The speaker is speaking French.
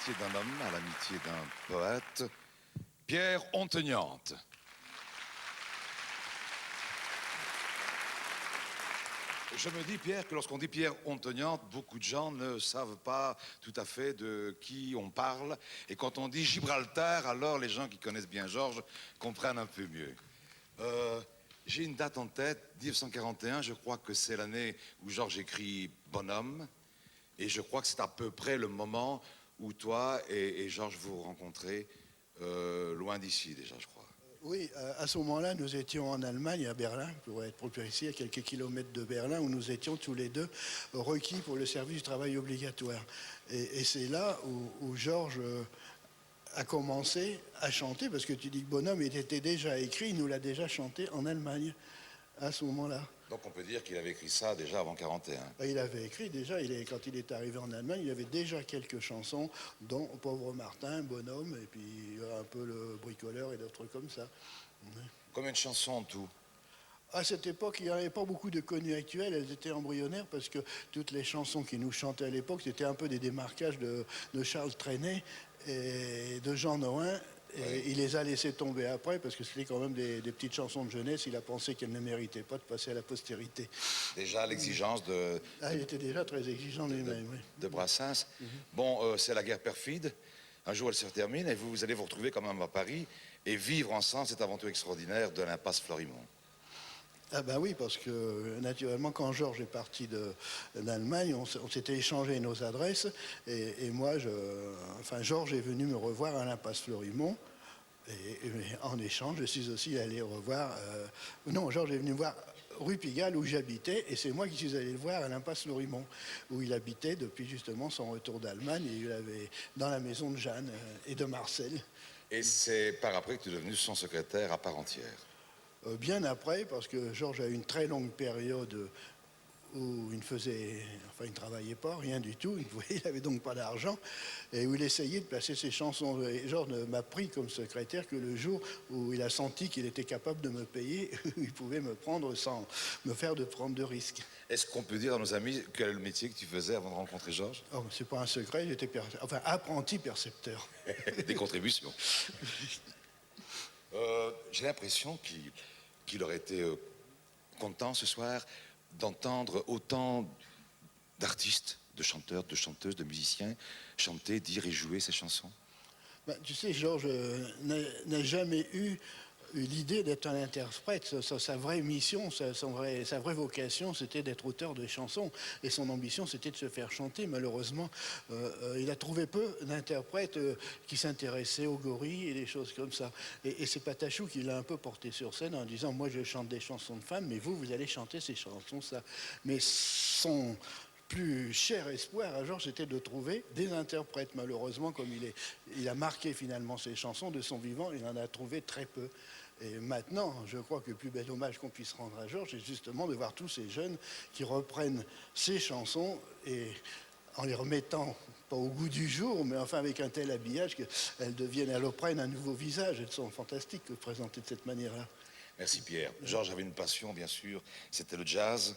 l'amitié d'un homme à l'amitié d'un poète, Pierre Ontenante. Je me dis, Pierre, que lorsqu'on dit Pierre Ontenante, beaucoup de gens ne savent pas tout à fait de qui on parle. Et quand on dit Gibraltar, alors les gens qui connaissent bien Georges comprennent un peu mieux. J'ai une date en tête, 1941, je crois que c'est l'année où Georges écrit Bonhomme. Et je crois que c'est à peu près le moment où toi et Georges vous rencontrez, loin d'ici déjà, je crois. Oui, à ce moment-là, nous étions en Allemagne, à Berlin, pour être plus précis, à quelques kilomètres de Berlin, où nous étions tous les deux requis pour le service du travail obligatoire. Et c'est là où Georges a commencé à chanter, parce que tu dis que Bonhomme était déjà écrit, il nous l'a déjà chanté en Allemagne, à ce moment-là. Donc on peut dire qu'il avait écrit ça déjà avant 41. Il avait écrit déjà, quand il est arrivé en Allemagne, il avait déjà quelques chansons, dont Pauvre Martin, Bonhomme, et puis un peu le bricoleur et d'autres trucs comme ça. Combien de chansons en tout? À cette époque, il n'y avait pas beaucoup de connues actuelles, elles étaient embryonnaires parce que toutes les chansons qu'il nous chantait à l'époque, c'était un peu des démarquages de Charles Trenet et de Jean Nohain. Et oui. Il les a laissés tomber après parce que c'était quand même des petites chansons de jeunesse. Il a pensé qu'elles ne méritaient pas de passer à la postérité. Déjà l'exigence de... il était déjà très exigeant lui-même, oui. De Brassens. Bon, c'est la guerre perfide. Un jour, elle se termine et vous allez vous retrouver quand même à Paris et vivre ensemble cette aventure extraordinaire de l'impasse Florimond. Ah ben oui, parce que naturellement, quand Georges est parti d'Allemagne, on s'était échangé nos adresses et moi, Georges est venu me revoir à l'impasse Florimond et en échange, je suis aussi allé revoir... Georges est venu me voir rue Pigalle où j'habitais et c'est moi qui suis allé le voir à l'impasse Florimond où il habitait depuis justement son retour d'Allemagne et il avait dans la maison de Jeanne et de Marcel. Et c'est par après que tu es devenu son secrétaire à part entière. Bien après, parce que Georges a eu une très longue période où il ne travaillait pas, rien du tout, il n'avait donc pas d'argent, et où il essayait de placer ses chansons. Et Georges ne m'a pris comme secrétaire que le jour où il a senti qu'il était capable de me payer, il pouvait me prendre sans me faire prendre de risques. Est-ce qu'on peut dire à nos amis quel est le métier que tu faisais avant de rencontrer Georges? Oh, c'est pas un secret, j'étais apprenti percepteur. Des contributions. J'ai l'impression qu'il aurait été content ce soir d'entendre autant d'artistes, de chanteurs, de chanteuses, de musiciens chanter, dire et jouer ces chansons. Tu sais, Georges n'a jamais eu l'idée d'être un interprète. Sa vraie mission, sa vraie vocation, c'était d'être auteur de chansons. Et son ambition, c'était de se faire chanter. Malheureusement, il a trouvé peu d'interprètes qui s'intéressaient aux gorilles et des choses comme ça. Et c'est Patachou qui l'a un peu porté sur scène en disant « Moi, je chante des chansons de femmes, mais vous allez chanter ces chansons, ça. » Mais son plus cher espoir à Georges, c'était de trouver des interprètes. Malheureusement, comme il a marqué finalement ses chansons de son vivant, il en a trouvé très peu. Et maintenant, je crois que le plus bel hommage qu'on puisse rendre à Georges, c'est justement de voir tous ces jeunes qui reprennent ses chansons et en les remettant, pas au goût du jour, mais enfin avec un tel habillage qu'elles prennent un nouveau visage. Elles sont fantastiques de présenter de cette manière-là. Merci Pierre. Georges avait une passion, bien sûr, c'était le jazz.